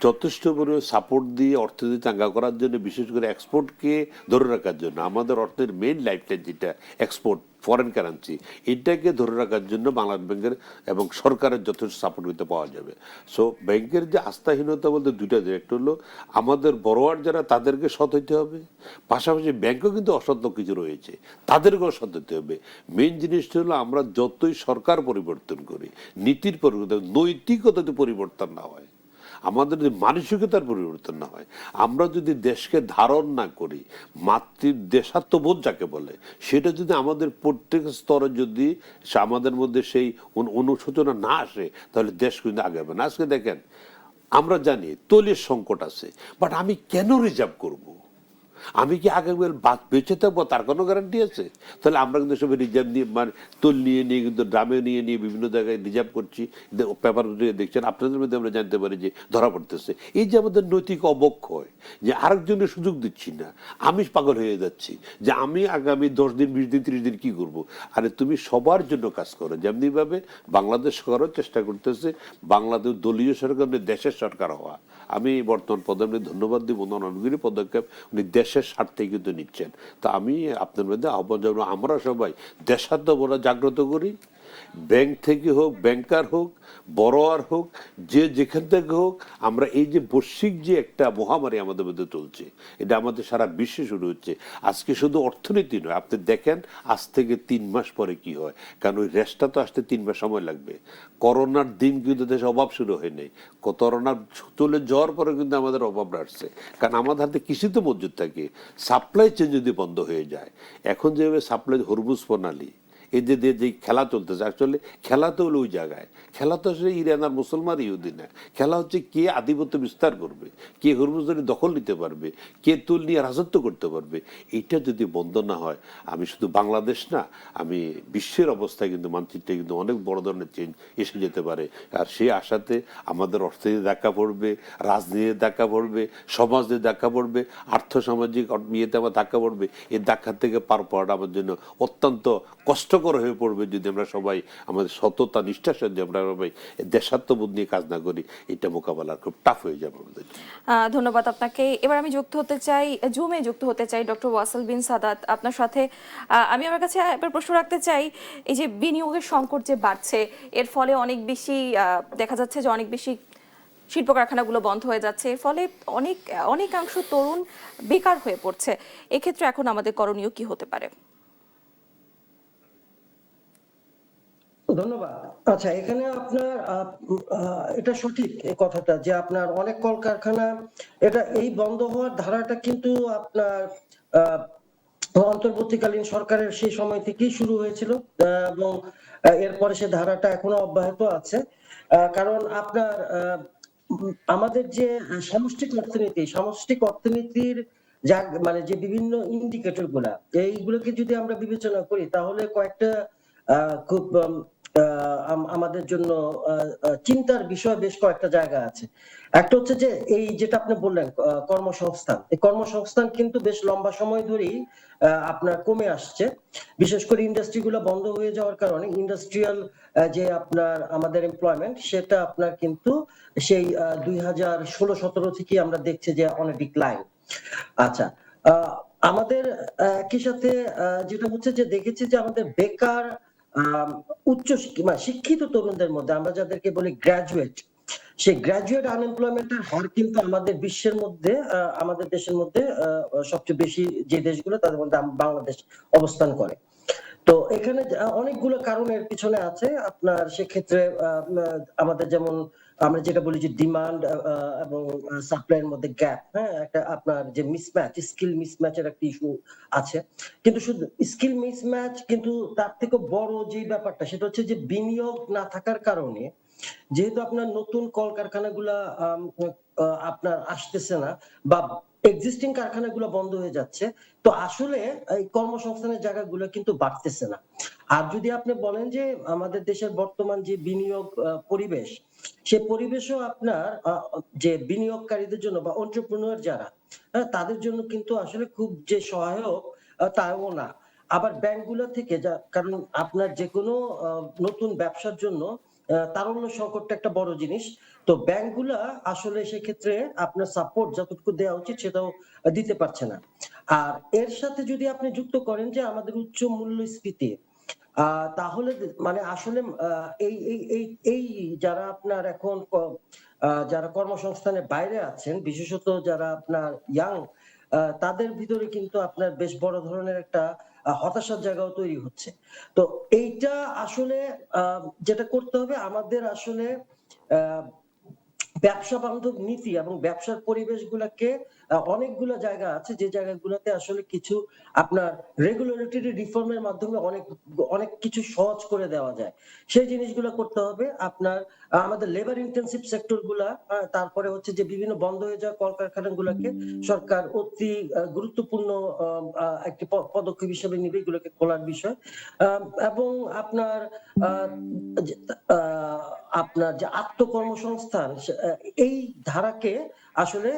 যথেষ্ট পরিমাণে সাপোর্ট দিয়ে অর্থনীতি চাঙ্গা করার জন্য, বিশেষ করে এক্সপোর্টকে ধরে রাখার জন্য, আমাদের অর্থের মেইন লাইফলাইন যেটা এক্সপোর্ট, ফরেন কারেন্সি, এটাকে ধরে রাখার জন্য বাংলাদেশ ব্যাংকের এবং সরকারের যথেষ্ট সাপোর্ট দিতে পাওয়া যাবে। সো ব্যাংকের যে আস্থাহীনতা বলতে দুইটা, একটা হলো আমাদের বড়োয়ার যারা তাদেরকে সৎ হইতে হবে, পাশাপাশি ব্যাংকেও কিন্তু অসৎ লোক কিছু রয়েছে, তাদেরকেও সৎ হতে হবে। মেইন জিনিসটা হলো আমরা যতই সরকার পরিবর্তন করি, নীতির পরিবর্তন, নৈতিকতাতে পরিবর্তন না হয়, আমাদের যদি মানসিকতার পরিবর্তন না হয়, আমরা যদি দেশকে ধারণ না করি, দেশাত্মবোধ যাকে বলে, সেটা যদি আমাদের প্রত্যেক স্তরে যদি আমাদের মধ্যে সেই অনুশোচনা না আসে, তাহলে দেশ কিন্তু আগাবে না। আজকে দেখেন, আমরা জানি তৈলের সংকট আছে, বাট আমি কেন রিজার্ভ করব? আমি কি আগামী বেঁচে থাকবো তার কোনো গ্যারান্টি আছে? তাহলে আমরা কিন্তু সবাই রিজার্ভ নিয়ে, মানে তোল নিয়ে নিয়ে কিন্তু ড্রামে নিয়ে নিয়ে বিভিন্ন জায়গায় রিজার্ভ করছি। পেপার দেখছেন, আপনাদের মধ্যে আমরা জানতে পারি যে ধরা পড়তেছে। এই যে আমাদের নৈতিক অবক্ষয়, যে আরেকজনের সুযোগ দিচ্ছি না, আমি পাগল হয়ে যাচ্ছি যে আমি আগামী 10 দিন 20 দিন 30 দিন কি করব। আরে তুমি সবার জন্য কাজ করো, যেমনিভাবে বাংলাদেশ সরকারও চেষ্টা করতেছে বাংলাদেশ দলীয় সরকার দেশের সরকার হওয়া। আমি বর্তমান প্রধানমন্ত্রী ধন্যবাদ দিব, অনেকগুলি পদক্ষেপ উনি দেশ দেশের স্বার্থে কিন্তু নিচ্ছেন। তো আমি আপনার মধ্যে আহ্বান জানাবো, আমরা সবাই দেশাত্মবোধ জাগ্রত করি। ব্যাংক থেকে হোক, ব্যাংকার হোক, বড়োয়ার হোক, যে যেখান থেকে হোক, আমরা এই যে বৈশ্বিক যে একটা মহামারী আমাদের মধ্যে চলছে, এটা আমাদের সারা বিশ্বে শুরু হচ্ছে। আজকে শুধু অর্থনীতি নয়, আপনি দেখেন আজ থেকে 3 মাস পরে কি হয়, কারণ ওই রেশটা তো আসতে 3 মাস সময় লাগবে। করোনার দিন কিন্তু দেশে অভাব শুরু হয়নি, করোনা চলে যাওয়ার পরে কিন্তু আমাদের অভাব আসছে, কারণ আমাদের হাতে কৃষি তো মজুদ থাকে। সাপ্লাই চেন যদি বন্ধ হয়ে যায়, এখন যেভাবে সাপ্লাই হরমুজ প্রণালী, এই যে যে খেলা চলতেছে, আসলে খেলা তো হলো ওই জায়গায়, খেলা তো আসলে ইরান আর মুসলমান ইহুদি না, খেলা হচ্ছে কে আধিপত্য বিস্তার করবে, কে হরমুজদের দখল নিতে পারবে, কে তুল নিয়ে রাজত্ব করতে পারবে। এটা যদি বন্ধ না হয়, আমি শুধু বাংলাদেশ না, আমি বিশ্বের অবস্থায় কিন্তু মানচিত্রে কিন্তু অনেক বড় ধরনের চেঞ্জ এসে যেতে পারে। আর সেই আশাতে আমাদের অর্থনীতি ধাক্কা পড়বে, রাজনীতিতে ধাক্কা পড়বে, সমাজে ধাক্কা পড়বে, আর্থসামাজিক ইয়েতে আমার ধাক্কা পড়বে। এই ধাক্কা থেকে পার পাওয়াটা আমার জন্য অত্যন্ত কষ্টকর হয়ে পড়বে যদি আমরা সবাই আমাদের সততা নিষ্ঠার সাথে আমরা সবাই দেশাত্মবোধ নিয়ে কাজ না করি। এটা মোকাবেলা খুব টাফ হয়ে যাবে আমাদের। ধন্যবাদ আপনাকে। এবার আমি জুমে যুক্ত হতে চাই ডক্টর ওয়াসেল বিন সাদাত আপনার সাথে। আমি আমার কাছে এবার প্রশ্ন রাখতে চাই, এই যে বিনিয়োগের সংকট যে বাড়ছে, এর ফলে অনেক বেশি দেখা যাচ্ছে যে অনেক বেশি শিল্প কারখানাগুলো বন্ধ হয়ে যাচ্ছে, এর ফলে অনেকাংশ তরুণ বেকার হয়ে পড়ছে। এক্ষেত্রে এখন আমাদের করণীয় কি হতে পারে? ধন্যবাদ। আচ্ছা, এখানে আপনার এটা সঠিক এই কথাটা যে আপনার অনেক কলকারখানা এই বন্ধ হওয়ার ধারাটা কিন্তু আপনার আহ, অন্তর্বর্তীকালীন সরকারের সেই সময় থেকেই শুরু হয়েছিল, এবং এরপরে সে ধারাটা এখনো অব্যাহত আছে। কারণ আপনার আমাদের যে সামষ্টিক অর্থনীতির যা মানে যে বিভিন্ন ইন্ডিকেটর গুলা, এইগুলোকে যদি আমরা বিবেচনা করি তাহলে কয়েকটা খুব আমাদের জন্য চিন্তার বিষয় বেশ কয়েকটা জায়গা আছে। একটা হচ্ছে যে এই যেটা আপনি বললেন কর্মসংস্থান, এই কর্মসংস্থান কিন্তু বেশ লম্বা সময় ধরেই আপনার কমে আসছে। বিশেষ করে ইন্ডাস্ট্রি গুলো বন্ধ হয়ে যাওয়ার কারণে ইন্ডাস্ট্রিয়াল যে আপনার আমাদের এমপ্লয়মেন্ট, সেটা আপনার কিন্তু সেই 2016-17 থেকে আমরা দেখছি যে অনেক ডিক্লাইন। আচ্ছা, আমাদের একই সাথে যেটা হচ্ছে যে দেখেছি যে আমাদের বেকার শিক্ষিত তরুণদের মধ্যে আমরা যাদেরকে বলি গ্রাজুয়েট, সেই গ্রাজুয়েট আনএমপ্লয়মেন্টের হার কিন্তু আমাদের বিশ্বের মধ্যে আমাদের দেশের মধ্যে সবচেয়ে বেশি যে দেশগুলো তাদের মধ্যে বাংলাদেশ অবস্থান করে। তো এখানে অনেকগুলো কারণ এর পিছনে আছে আপনার। সেক্ষেত্রে আমাদের যেমন আমরা যেটা বলি যে ডিমান্ড এবং সাপ্লাইয়ের মধ্যে গ্যাপ, হ্যাঁ, একটা আপনার যে মিসম্যাচ, স্কিল মিসম্যাচের একটা ইস্যু আছে। কিন্তু শুধু স্কিল মিসম্যাচ, কিন্তু তার থেকে বড় যে ব্যাপারটা সেটা হচ্ছে যে বিনিয়োগ না থাকার কারণে, যেহেতু আপনার নতুন কলকারখানাগুলা আপনার আসতেছে না বা এক্সিস্টিং কারখানাগুলো বন্ধ হয়ে যাচ্ছে, তো আসলে এই কর্মসংস্থানের জায়গাগুলো কিন্তু বাড়তেছে না। আর যদি আপনি বলেন যে আমাদের দেশের বর্তমান যে বিনিয়োগ পরিবেশ, সে পরিবেশও আপনার যে বিনিয়োগকারীদের জন্য বা এন্টারপ্রেনিউর যারা, তাদের জন্য কিন্তু আসলে খুব যে সহায়ক তাও না। আবার ব্যাংকগুলো থেকে কারণ আপনার যে কোনো নতুন ব্যবসার জন্য তারুণ্য সংকটটা একটা বড় জিনিস। তো ব্যাংকগুলা আসলে সেক্ষেত্রে আপনার সাপোর্ট যতটুকু দেওয়া উচিত সেটাও দিতে পারছে না। আর এর সাথে যদি আপনি যুক্ত করেন যে আমাদের উচ্চ মূল্যস্ফীতি, তাহলে মানে আসলে এই এই এই এই যারা আপনার এখন যারা কর্মসংস্থানের বাইরে আছেন, বিশেষত যারা আপনার ইয়াং, তাদের ভিতরে কিন্তু আপনার বেশ বড় ধরনের একটা হতাশার জায়গাও তৈরি হচ্ছে। তো এইটা আসলে যেটা করতে হবে আমাদের আসলে আহ ব্যবসা বান্ধব নীতি এবং ব্যবসার পরিবেশগুলোকে অনেকগুলো জায়গা আছে যে জায়গাগুলোতে আসলে কিছু আপনার রেগুলেটরি রিফর্মের মাধ্যমে অনেক অনেক কিছু সহজ করে দেওয়া যায়। সেই জিনিসগুলো করতে হবে আপনার। আমাদের লেবার ইন্টেনসিভ সেক্টর গুলা, তারপরে হচ্ছে যে বিভিন্ন বন্ধ হয়ে যাওয়া কলকারখানাগুলোকে সরকার অতি গুরুত্বপূর্ণ একটি পদক্ষেপ হিসেবে নিবে, এগুলোকে খোলার বিষয়। এবং আপনার আহ, আহ, আপনার যে আত্মকর্মসংস্থান, এই ধারাকে আসলে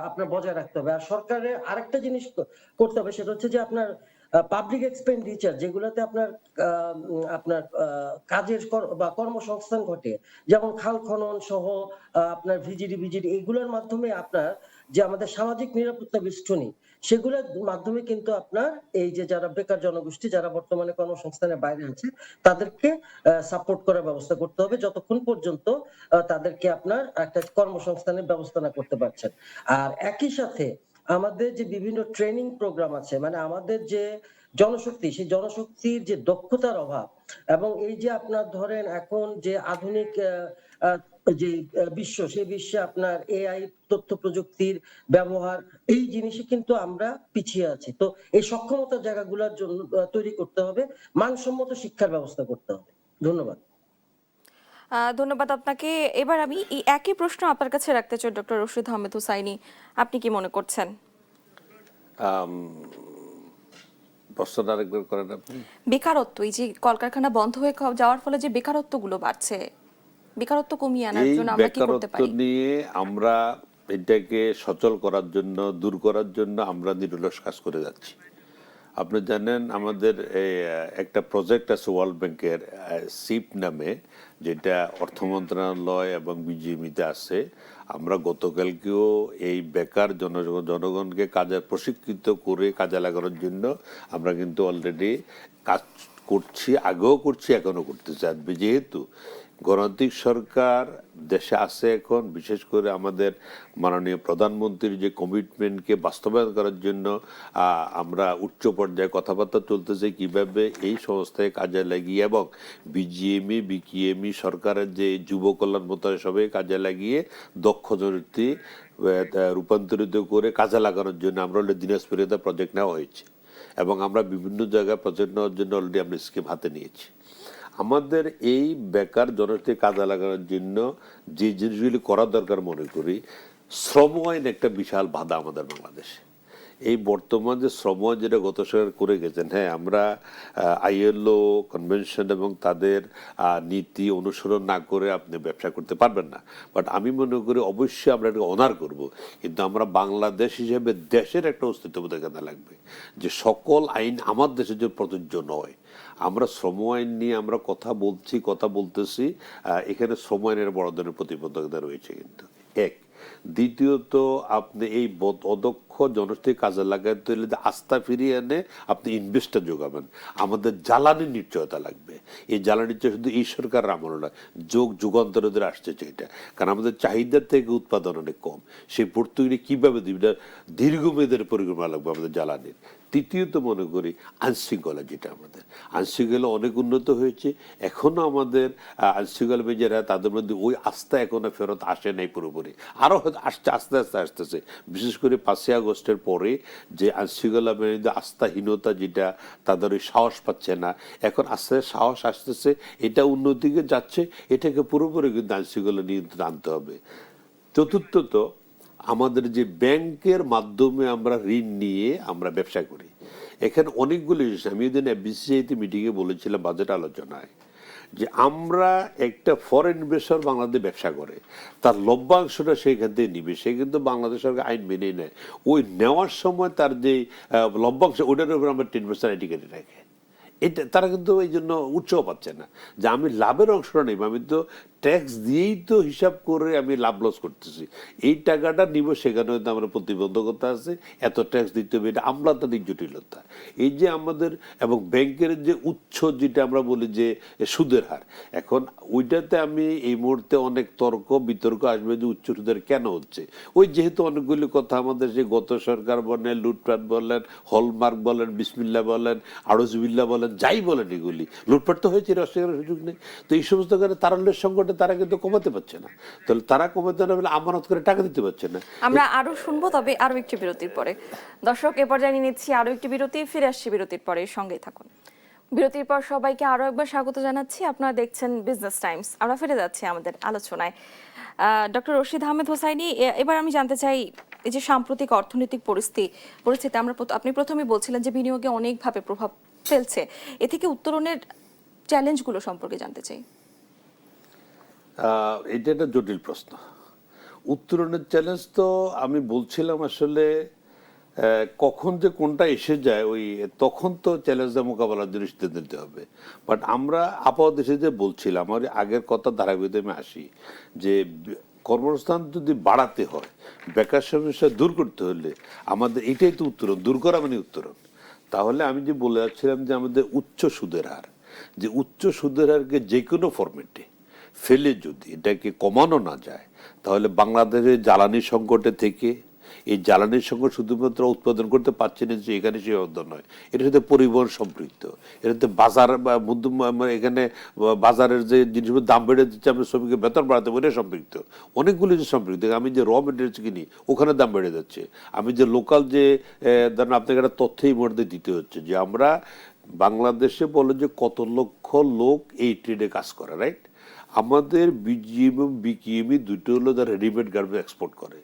আপনার বজায় রাখতে হবে। আর সরকারের আরেকটা জিনিস করতে হবে, সেটা হচ্ছে যে আপনার পাবলিক এক্সপেন্ডিচার যেগুলোতে আপনার আপনার কাজের বা কর্মসংস্থান ঘটে, যেমন খাল খনন সহ আপনার ভিজিডি এগুলোর মাধ্যমে আপনার যে আমাদের সামাজিক নিরাপত্তা বেষ্টনী, সেগুলোর মাধ্যমে কিন্তু আপনার এই যে যারা বেকার জনগোষ্ঠী যারা বর্তমানে কর্মসংস্থানের বাইরে আছে তাদেরকে সাপোর্ট করার ব্যবস্থা করতে হবে যতক্ষণ পর্যন্ত তাদেরকে আপনার একটা কর্মসংস্থানের ব্যবস্থা না করতে পারছেন। আর একই সাথে আমাদের যে বিভিন্ন ট্রেনিং প্রোগ্রাম আছে, মানে আমাদের যে জনশক্তি, সেই জনশক্তির যে দক্ষতার অভাব, এবং এই যে আপনার ধরেন এখন যে আধুনিক আহ, যে বিশ্ব, সেই বিশ্বে আপনার এআই তথ্য প্রযুক্তির ব্যবহার, এই জিনিসে কিন্তু আমরা পিছিয়ে আছি। তো এই সক্ষমতার জায়গাগুলোর জন্য তৈরি করতে হবে, মানসম্মত শিক্ষার ব্যবস্থা করতে হবে। ধন্যবাদ। ধন্যবাদ আপনাকে। এবার আমি এই একই প্রশ্ন আপনার কাছে রাখতে চাই ডক্টর রশিদ আহমেদ হুসাইনি, আপনি কি মনে করছেন? আম, প্রশ্নটা আরেকবার করেন আপনি। বেকারত্ব, এই যে কলকারখানা বন্ধ হয়ে যাওয়ার ফলে যে বেকারত্বগুলো বাড়ছে, বেকারত্ব কমিয়ে আনার এই জন্য আমরা কি করতে বেকারত্ব পারি? নিয়ে আমরা এটাকে সচল করার জন্য, দূর করার জন্য আমরা নিরলস কাজ করে যাচ্ছি। আপনি জানেন আমাদের একটা প্রজেক্ট আছে ওয়ার্ল্ড ব্যাংকের, সিপ নামে, যেটা অর্থ মন্ত্রণালয় এবং বিজিএমইতে আছে। আমরা গতকালকেও এই বেকার জনগণকে কাজে প্রশিক্ষিত করে কাজে লাগানোর জন্য আমরা কিন্তু অলরেডি কাজ করছি, আগেও করছি, এখনো করতেছি। আর যেহেতু গণতান্ত্রিক সরকার দেশে আছে এখন, বিশেষ করে আমাদের মাননীয় প্রধানমন্ত্রীর যে কমিটমেন্টকে বাস্তবায়ন করার জন্য আমরা উচ্চ পর্যায়ে কথাবার্তা চলতেছে কিভাবে এই সংস্থায় কাজে লাগিয়ে, এবং বিজিএমই বিকিএমই সরকারের যে যুব কল্যাণ মন্ত্রণালয় সবাই কাজে লাগিয়ে দক্ষ জনশক্তি রূপান্তরিত করে কাজে লাগানোর জন্য আমরা অলরেডি দিনাজপুরে প্রজেক্ট নেওয়া হয়েছে, এবং আমরা বিভিন্ন জায়গায় প্রজেক্ট নেওয়ার জন্য অলরেডি আমরা স্কিম হাতে নিয়েছি। আমাদের এই বেকার জনশক্তি কাজে লাগানোর জন্য যে জিনিসগুলি করা দরকার মনে করি, শ্রম আইন একটা বিশাল বাধা আমাদের বাংলাদেশে। এই বর্তমান যে শ্রম আইন যেটা গত সরকার করে গেছেন, হ্যাঁ আমরা আইএলও কনভেনশন এবং তাদের নীতি অনুসরণ না করে আপনি ব্যবসা করতে পারবেন না, বাট আমি মনে করি অবশ্যই আমরা এটাকে অনার করব। কিন্তু আমরা বাংলাদেশ হিসেবে দেশের একটা অস্তিত্ব দেখাতে লাগবে যে সকল আইন আমার দেশের জন্য প্রযোজ্য নয়। আমরা শ্রম আইন নিয়ে আমরা কথা বলতেছি, এখানে শ্রম আইনের বড় ধরনের প্রতিবন্ধকতা রয়েছে কিন্তু এক। দ্বিতীয়ত আপনি এই অদক্ষ জনশক্তি কাজে লাগাতে হলে আস্থা ফিরিয়ে এনে আপনি ইনভেস্টার যোগাবেন। আমাদের জ্বালানির নিশ্চয়তা লাগবে। এই জ্বালানি শুধু এই সরকারের আমল নয়, যুগান্তর ধরে আসছে এটা, কারণ আমাদের চাহিদার থেকে উৎপাদন অনেক কম। সেই ভর্তুকি কিভাবে দিবে, দীর্ঘমেয়াদের পরিকল্পনা লাগবে আমাদের জ্বালানির। তৃতীয়ত মনে করি আইনশৃঙ্খলা, যেটা আমাদের আইনশৃঙ্খলা অনেক উন্নত হয়েছে, এখনো আমাদের আইনশৃঙ্খলা যারা তাদের মধ্যে ওই আস্থা এখনো ফেরত আসে নাই পুরোপুরি, আরো হয়তো আসছে, আস্তে আস্তে আসতেছে। বিশেষ করে 5ই আগস্টের পরে যে আইনশৃঙ্খলা আস্থাহীনতা, যেটা তাদের ওই সাহস পাচ্ছে না, এখন আস্তে আস্তে সাহস আসতেছে, এটা উন্নতিকে যাচ্ছে, এটাকে পুরোপুরি কিন্তু আইনশৃঙ্খলা নিয়ন্ত্রণ আনতে হবে। চতুর্থত আমাদের যে ব্যাংকের মাধ্যমে আমরা ঋণ নিয়ে আমরা ব্যবসা করি, এখানে অনেকগুলো জিনিস আমি ওই দিন বিসিসিআইতে মিটিংয়ে বলেছিলাম, বাজেট আলোচনায়, যে আমরা একটা ফরেন ইনভেস্টর বাংলাদেশে ব্যবসা করে তার লভ্যাংশটা সেইখান থেকে নিবে, সে কিন্তু বাংলাদেশ সরকার আইন মেনে নেয়, ওই নেওয়ার সময় তার যে লভ্যাংশ ওইটার উপর আমরা 10% আইটি কেটে রাখে। এটা তারা কিন্তু এই জন্য উৎসাহ পাচ্ছে না যে আমি লাভের অংশটা নেব, আমি তো ট্যাক্স দিয়েই তো হিসাব করে আমি লাভ লস করতেছি, এই টাকাটা নিব, সেখানে হয়তো আমরা প্রতিবন্ধকতা আছে, এত ট্যাক্স দিতে হবে, এটা আমলাতান্ত্রিক জটিলতা। এই যে আমাদের এবং ব্যাংকের যে উচ্চ, যেটা আমরা বলি যে সুদের হার, এখন ওইটাতে আমি এই মুহূর্তে অনেক বিতর্ক আসবে যে উচ্চ সুদের কেন হচ্ছে। ওই যেহেতু অনেকগুলি কথা আমাদের যে গত সরকার বলেন, লুটপাট বলেন, হলমার্ক বলেন, বিসমিল্লা বলেন, আড়জবিল্লা বলেন, যাই বলেন, এগুলি লুটপাট তো হয়েছে, অস্বীকারের সুযোগ নেই। তো এই সমস্ত কারণে তারল্যের সংকটে তারা কিন্তু কমাতে পারছে না, তাহলে তারা কমাতে না বলে আমানত করে টাকা দিতে পারছে না। আমরা আরো শুনবো, তবে আরো একটি বিরতির পরে। দর্শক, এ পর্যায়ে নিয়ে নিচ্ছি আরো একটি বিরতি, ফিরে আসছি বিরতির পরে, সঙ্গেই থাকুন। বিরতির পর সবাইকে আরো একবার স্বাগত জানাচ্ছি। আপনারা দেখছেন বিজনেস টাইমস। আমরা ফিরে যাচ্ছি আমাদের আলোচনায়। ডক্টর রশিদ আহমেদ হোসাইনি, এবার আমি জানতে চাই, এই যে সাম্প্রতিক অর্থনৈতিক পরিস্থিতি আমরা আপনি প্রথমে বলছিলেন যে বিনিয়োগে অনেকভাবে প্রভাব ফেলছে, এ থেকে উত্তরণের চ্যালেঞ্জগুলো সম্পর্কে জানতে চাই। এটা একটা জটিল প্রশ্ন। উত্তরণের চ্যালেঞ্জ তো আমি বলছিলাম আসলে কখন যে কোনটা এসে যায়, ওই তখন তো চ্যালেঞ্জের মোকাবেলার জন্য সিদ্ধান্ত নিতে হবে। বাট আমরা আপাতত দেশে যে বলছিলাম, আমার আগের কথা ধারাবাহিকতা আমি আসি, যে কর্মসংস্থান যদি বাড়াতে হয়, বেকার সমস্যা দূর করতে হলে আমাদের এটাই তো উত্তরণ, দূর করা মানে উত্তরণ। তাহলে আমি যে বলে যাচ্ছিলাম যে আমাদের উচ্চ সুদের হার, যে উচ্চ সুদের হারকে যে কোনো ফরম্যাটে ফেলে যদি এটাকে কমানো না যায়, তাহলে বাংলাদেশের জ্বালানি সংকটে থেকে, এই জ্বালানির সংকট শুধুমাত্র উৎপাদন করতে পারছে না যে এখানে সীমাবদ্ধ নয়, এটার সাথে পরিবহন সম্পৃক্ত, এর সাথে বাজার বা মধ্যম এখানে বাজারের যে জিনিসগুলোর দাম বেড়ে দিচ্ছে, আমরা শ্রমিকের বেতন বাড়াতে পারি, এটা সম্পৃক্ত, অনেকগুলি যে সম্পৃক্ত। আমি যে র মেটেরিয়ালস কিনি ওখানে দাম বেড়ে যাচ্ছে, আমি যে লোকাল যে ধরেন আপনাকে একটা তথ্য এই মুহূর্তে দিতে হচ্ছে যে আমরা বাংলাদেশে বলে যে কত লক্ষ লোক এই ট্রেডে কাজ করে, রাইট? আমাদের বিজিএম এবং বিকিএমই দুটো হলো যারা রেডিমেড গার্মেন্টস এক্সপোর্ট করে।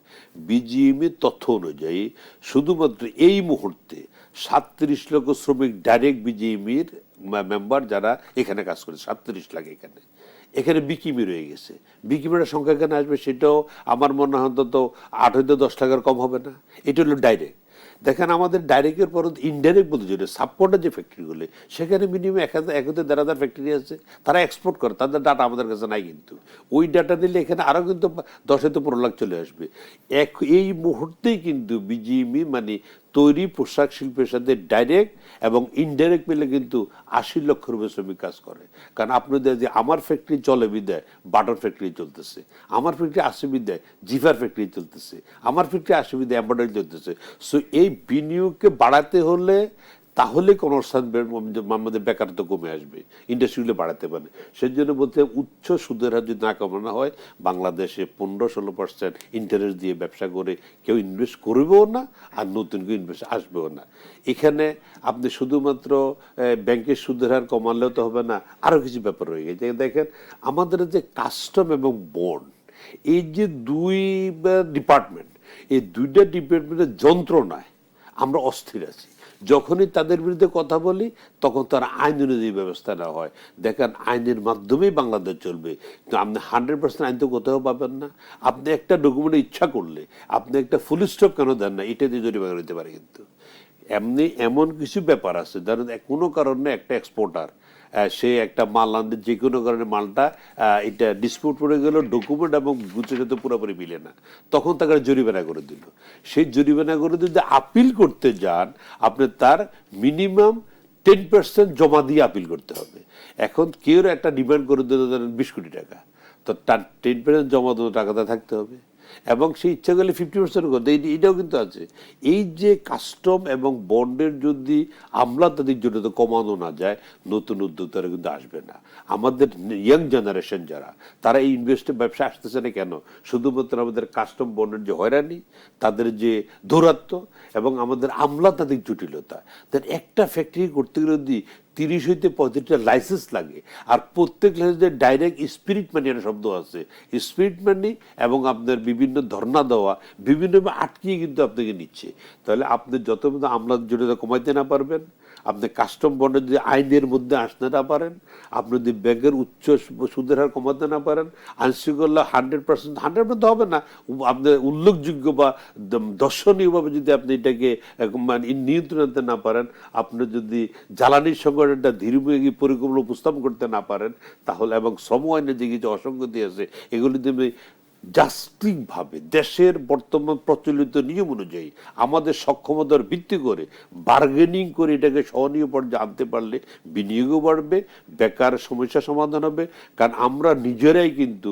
বিজিএমের তথ্য অনুযায়ী শুধুমাত্র এই মুহূর্তে 37 লক্ষ শ্রমিক ডাইরেক্ট বিজিএমির মেম্বার যারা এখানে কাজ করে, 37 লাখ। এখানে বিকিমি রয়ে গেছে, বিকিমির সংখ্যা এখানে আসবে, সেটাও আমার মনে হয় অন্তত 8 হইতে 10 টাকার কম হবে না। এটা হলো ডাইরেক্ট। দেখেন আমাদের ডাইরেক্টের পর ইনডাইরেক্ট বলতে যেটা সাপোর্টের যে ফ্যাক্টরিগুলো, সেখানে মিনিমাম 1,000-1,500 ফ্যাক্টরি আছে, তারা এক্সপোর্ট করে, তাদের ডাটা আমাদের কাছে নাই। কিন্তু ওই ডাটা নিলে এখানে আরও কিন্তু 10-15 লাখ চলে আসবে। এই মুহূর্তেই কিন্তু বিজিএমই মানে তৈরি পোশাক শিল্পের সাথে ডাইরেক্ট এবং ইনডাইরেক্ট মিলে কিন্তু 80 লক্ষের উপরে শ্রমিক কাজ করে। কারণ আপনি যে আমার ফ্যাক্টরি চলে বিদায় বাটন ফ্যাক্টরি চলতেছে, আমার ফ্যাক্টরি আসে বিদায় জিফার ফ্যাক্টরি চলতেছে, আমার ফ্যাক্টরি আসে বিদায় এম্বয়ডারি চলতেছে। সো এই বিনিয়োগকে বাড়াতে হলে তাহলে কর্মসংস্থান আমাদের বেকারত্ব কমে আসবে, ইন্ডাস্ট্রিগুলো বাড়াতে পারে। সেই জন্য বলতে উচ্চ সুদের হার যদি না কমানো হয়, বাংলাদেশে 15-16% ইন্টারেস্ট দিয়ে ব্যবসা করে কেউ ইনভেস্ট করবেও না, আর নতুন কেউ ইনভেস্ট আসবেও না। এখানে আপনি শুধুমাত্র ব্যাংকের সুদের হার কমালেও তো হবে না, আরও কিছু ব্যাপার রয়ে গেছে। দেখেন আমাদের যে কাস্টম এবং বন্ড, এই যে দুই ডিপার্টমেন্ট, এই দুইটা ডিপার্টমেন্টের যন্ত্রণায় আমরা অস্থির আছি। যখনই তাদের বিরুদ্ধে কথা বলি তখন তারা আইন অনুযায়ী ব্যবস্থা নেওয়া হয়। দেখেন আইনের মাধ্যমেই বাংলাদেশ চলবে, কিন্তু আপনি 100% আইন তো কোথাও পাবেন না। আপনি একটা ডকুমেন্টে ইচ্ছা করলে আপনি একটা ফুল স্টপ কেন দেন না, এটা দিয়ে জরিমানা হতে পারে। কিন্তু এমন কিছু ব্যাপার আছে, ধরেন কোনো কারণে একটা এক্সপোর্টার সে একটা মাল আনতে, যে কোনো কারণে মালটা এটা ডিসপিউট পড়ে গেল, ডকুমেন্ট এবং গুছের সাথে পুরোপুরি মিলে না, তখন তাকে জরিমানা করে দিল। সেই জরিমানা করে যদি আপিল করতে যান, আপনি তার মিনিমাম 10% জমা দিয়ে আপিল করতে হবে। এখন কেউ একটা ডিমান্ড করে দিল ধরেন 20 কোটি টাকা, তো তার 10% জমা দেওয়া টাকাটা থাকতে হবে, এবং সেই ইচ্ছা করলে 50% করতে, এটাও কিন্তু আছে। এই যে কাস্টম এবং বন্ডের যদি আমলাতান্ত্রিক জটিলতা কমানো না যায়, নতুন উদ্যোক্তারা কিন্তু আসবে না। আমাদের ইয়াং জেনারেশন যারা, তারা এই ইনভেস্টের ব্যবসা আসতেছে না কেন? শুধুমাত্র আমাদের কাস্টম বন্ডের যে হয়রানি, তাদের যে দৌরাত্ম এবং আমাদের আমলাতান্ত্রিক জটিলতা। তার একটা ফ্যাক্টরি করতে গেলে যদি 30 হইতে 35টা লাইসেন্স লাগে, আর প্রত্যেক লাইসেন্সে ডাইরেক্ট স্পিরিট মানি একটা শব্দ আছে, স্পিরিট মানি এবং আপনার বিভিন্ন ধর্ণা দেওয়া, বিভিন্নভাবে আটকিয়ে কিন্তু আপনাকে নিচ্ছে। তাহলে আপনি যত আমলা জটিলতা কমাইতে না পারবেন, আপনি কাস্টম বন্ডে যদি আইনের মধ্যে আসতে না পারেন, আপনি যদি ব্যাংকের উচ্চ সুদের হার কমাতে না পারেন, আইনশৃঙ্খলা 100% হবে না, আপনার উল্লেখযোগ্য বা দর্শনীয়ভাবে যদি আপনি এটাকে মানে নিয়ন্ত্রণ আনতে না পারেন, আপনি যদি জ্বালানির সংকটটা ধীরবেগী পরিকল্পনা উপস্থাপন করতে না পারেন, তাহলে এবং শ্রম আইনের যে কিছু অসঙ্গতি আছে এগুলি যদি জাস্টিকভাবে দেশের বর্তমান প্রচলিত নিয়ম অনুযায়ী আমাদের সক্ষমতার ভিত্তি করে বার্গেনিং করে এটাকে সহনীয় পর্যায়ে আনতে পারলে বিনিয়োগও বাড়বে, বেকার সমস্যা সমাধান হবে। কারণ আমরা নিজেরাই কিন্তু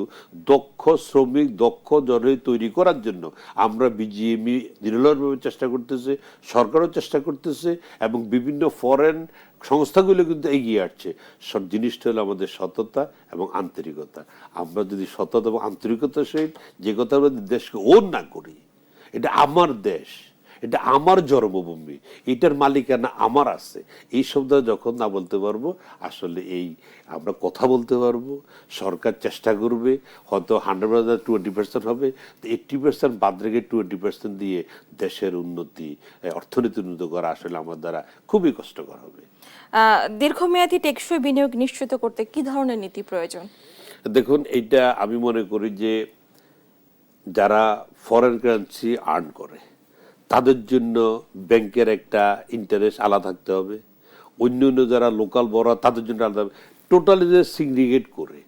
দক্ষ শ্রমিক, দক্ষ জনই তৈরি করার জন্য আমরা বিজিএমই নিরলসভাবে চেষ্টা করতেছে, সরকারও চেষ্টা করতেছে, এবং বিভিন্ন ফরেন সংস্থাগুলো কিন্তু এগিয়ে আসছে। সব জিনিসটা হলো আমাদের সততা এবং আন্তরিকতা। আমরা যদি সততা এবং আন্তরিকতার সহিত যে কথা আমরা দেশকে ওন না করি, এটা আমার দেশ, এটা আমার জন্মভূমি, এটার মালিকানা আমার আছে, এই শব্দ যখন না বলতে পারবো, আসলে এই আমরা কথা বলতে পারবো, সরকার চেষ্টা করবে, হয়তো 100% 20% হবে, তো 80% বাদ রেখে 20% দিয়ে দেশের উন্নতি, অর্থনীতি উন্নত করা আসলে আমার দ্বারা খুবই কষ্টকর হবে। দীর্ঘমেয়াদী টেকসই বিনিয়োগ নিশ্চিত করতে কি ধরনের নীতি প্রয়োজন? দেখুন, এইটা আমি মনে করি যে যারা ফরেন কারেন্সি আর্ন করে তাদের জন্য ব্যাংকের একটা ইন্টারেস্ট আলাদা থাকতে হবে, অন্য যারা লোকাল বড় তাদের জন্য আলাদা হবে। টোটালি যে সিন্ডিকেট করে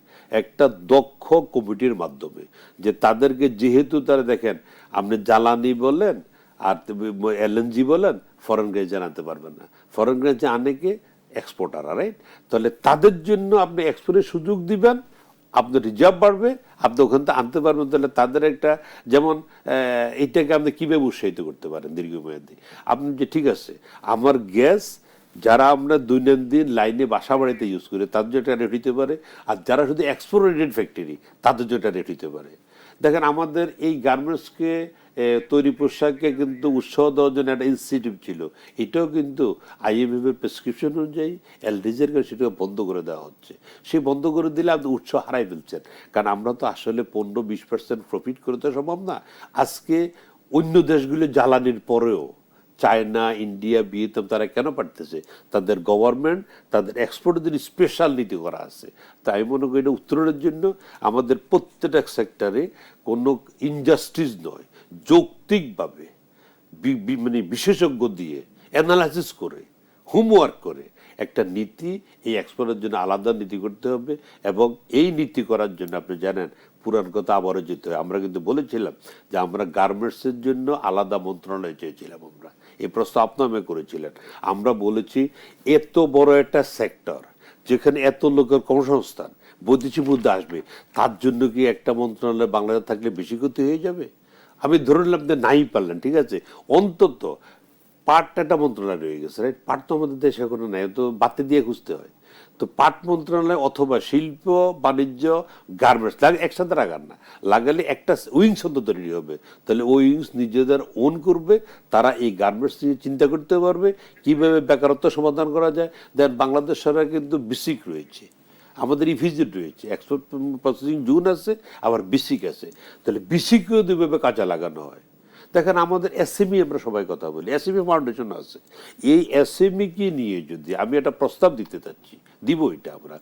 একটা দক্ষ কমিটির মাধ্যমে, যে তাদেরকে যেহেতু তারা দেখেন আপনি জ্বালানি বলেন আর এলএনজি বলেন ফরেন গ্রেজে আনতে পারবেন না, ফরেন গ্রেজে আনে কে এক্সপোর্টার, রাইট? তাহলে তাদের জন্য আপনি এক্সপোর্টের সুযোগ দিবেন, আপনার রিজার্ভ বাড়বে, আপনি ওখান থেকে আনতে পারবেন। তাহলে তাদের একটা যেমন এইটাকে আপনি কীভাবে উৎসাহিত করতে পারেন দীর্ঘমেয়াদী, আপনি যে ঠিক আছে আমার গ্যাস যারা আমরা দৈনন্দিন লাইনে বাসা বাড়িতে ইউজ করি তাদের জন্য একটা রেট হইতে পারে, আর যারা শুধু এক্সপোর্টেড ফ্যাক্টরি তাদের জন্য একটা রেট হইতে পারে। দেখেন আমাদের এই গার্মেন্টসকে তৈরি পোশাককে কিন্তু উৎসাহ দেওয়ার জন্য একটা ইনস্টিটিউট ছিল, এটাও কিন্তু IMF এর প্রেসক্রিপশন অনুযায়ী এলডিজের কাছে সেটাকে বন্ধ করে দেওয়া হচ্ছে। সেই বন্ধ করে দিলে আপনি উৎসাহ হারাই ফেলছেন, কারণ আমরা তো আসলে 15-20% প্রফিট করে তো সম্ভব না। আজকে অন্য দেশগুলো জ্বালানির পরেও চায়না, ইন্ডিয়া, ভিয়েতনাম তারা কেন পারতেছে? তাদের গভর্নমেন্ট তাদের এক্সপোর্টের জন্য স্পেশাল নীতি করা আছে। তাই মনে করি এটা উত্তরণের জন্য আমাদের প্রত্যেকটা সেক্টরে কোনো ইনজাস্টিস নয়, যৌক্তিকভাবে মানে বিশেষজ্ঞ দিয়ে অ্যানালাইসিস করে হোমওয়ার্ক করে একটা নীতি এই এক্সপোর্টের জন্য আলাদা নীতি করতে হবে। এবং এই নীতি করার জন্য আপনি জানেন পুরান কথা আবারও যেতে হয়, আমরা কিন্তু বলেছিলাম যে আমরা গার্মেন্টসের জন্য আলাদা মন্ত্রণালয় চেয়েছিলাম, আমরা এই প্রস্তাব আপনামে করেছিলেন। আমরা বলেছি এত বড় একটা সেক্টর যেখানে এত লোকের কর্মসংস্থান বৈদেশিক মুদ্রা আসবে, তার জন্য কি একটা মন্ত্রণালয় বাংলাদেশ থাকলে বেশি ক্ষতি হয়ে যাবে? আমি ধরে নিলাম যে নাই পারলেন, ঠিক আছে, অন্তত পাট একটা মন্ত্রণালয় রয়ে গেছে, রাইট? পাট তো আমাদের দেশে এখনো নেই, তো বাতি দিয়ে খুঁজতে হয়। তো পাট মন্ত্রণালয় অথবা শিল্প বাণিজ্য গার্মেন্টস একসাথে লাগান না, লাগালে একটা উইংস অন্তত তৈরি হবে। তাহলে ওই উইংস নিজেদের ওন করবে, তারা এই গার্মেন্টস নিয়ে চিন্তা করতে পারবে কিভাবে বেকারত্ব সমাধান করা যায়। দেন বাংলাদেশ সরকার কিন্তু বিসিক রয়েছে, আমাদের ইফিজিট রয়েছে, এক্সপোর্ট প্রসেসিং জোন আছে, আবার বিসিক আছে। তাহলে বিসিকেও দুইভাবে কাজে লাগানো হয়। দেখেন আমাদের এসএমই আমরা সবাই কথা বলি, এসএমই ফাউন্ডেশন আছে, এই এসএমইকে নিয়ে যদি আমি একটা প্রস্তাব দিতে চাচ্ছি, দিব এটা আমরা,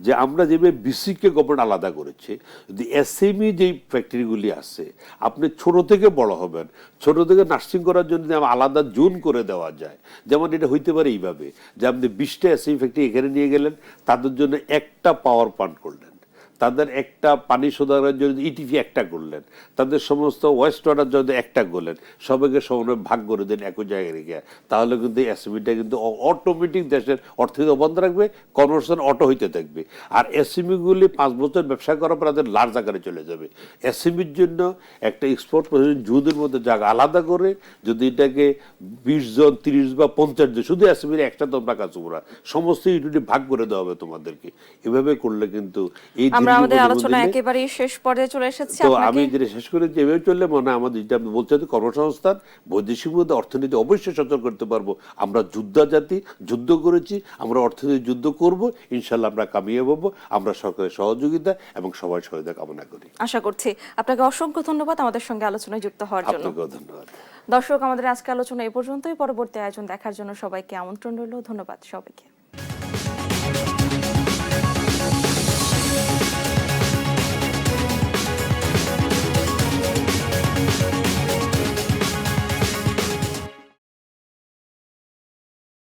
যে আমরা যেভাবে বিসিকে গভর্নমেন্ট আলাদা করেছে, যদি এসএমই যেই ফ্যাক্টরিগুলি আছে আপনি ছোট থেকে বড় হবেন, ছোট থেকে নার্সিং করার জন্য আলাদা জোন করে দেওয়া যায়। যেমন এটা হইতে পারে এইভাবে যে আপনি 20টা এসএমই ফ্যাক্টরি এখানে নিয়ে গেলেন, তাদের জন্য একটা পাওয়ার প্ল্যান্ট করলেন, তাদের একটা পানি শোধনের জন্য ইটিভি একটা করলেন, তাদের সমস্ত ওয়েস্ট ওয়াটার জন্য একটা করলেন, সবাইকে সমানভাবে ভাগ করে দেন একই জায়গায় রেখে, তাহলে কিন্তু এসএমইটা কিন্তু অটোমেটিক দেশের অর্থনীতি বন্ধ রাখবে, কনভার্সন অটো হইতে থাকবে। আর এসএমইগুলি 5 বছর ব্যবসা করার পর তাদের লার্জ আকারে চলে যাবে। এসএমইর জন্য একটা এক্সপোর্ট প্রসেসিং জুনের মধ্যে জায়গা আলাদা করে যদি এটাকে 20 জন 30 বা 50 জন শুধু এসএমইর একটা তোমরা কাজ করা, সমস্ত ইউনিটি ভাগ করে দেওয়া হবে তোমাদেরকে। এভাবে করলে কিন্তু এই আমরা আমাদের আলোচনা একেবারেই শেষ পর্যায়ে চলে এসেছি। তো আমি যেটা শেষ করে যে এভাবে চললে মনে হয় আমাদের যেটা আপনি বলছেন কর্মসংস্থান, বৈদেশিক মুদ্রা, অর্থনীতি অবশ্যই সচল করতে পারবো। আমরা যোদ্ধা জাতি, যুদ্ধ করেছি, আমরা অর্থনীতি যুদ্ধ করব, ইনশাল্লাহ আমরা কামিয়াব হবো। আমরা সরকারের সহযোগিতা এবং সবার সহায়তা কামনা করি। আশা করছি। আপনাকে অসংখ্য ধন্যবাদ আমাদের সঙ্গে আলোচনায় যুক্ত হওয়ার জন্য। আপনাকেও ধন্যবাদ। দর্শক, আমাদের আজকে আলোচনা এই পর্যন্তই। পরবর্তী আয়োজন দেখার জন্য সবাইকে আমন্ত্রণ রইল। ধন্যবাদ সবাইকে।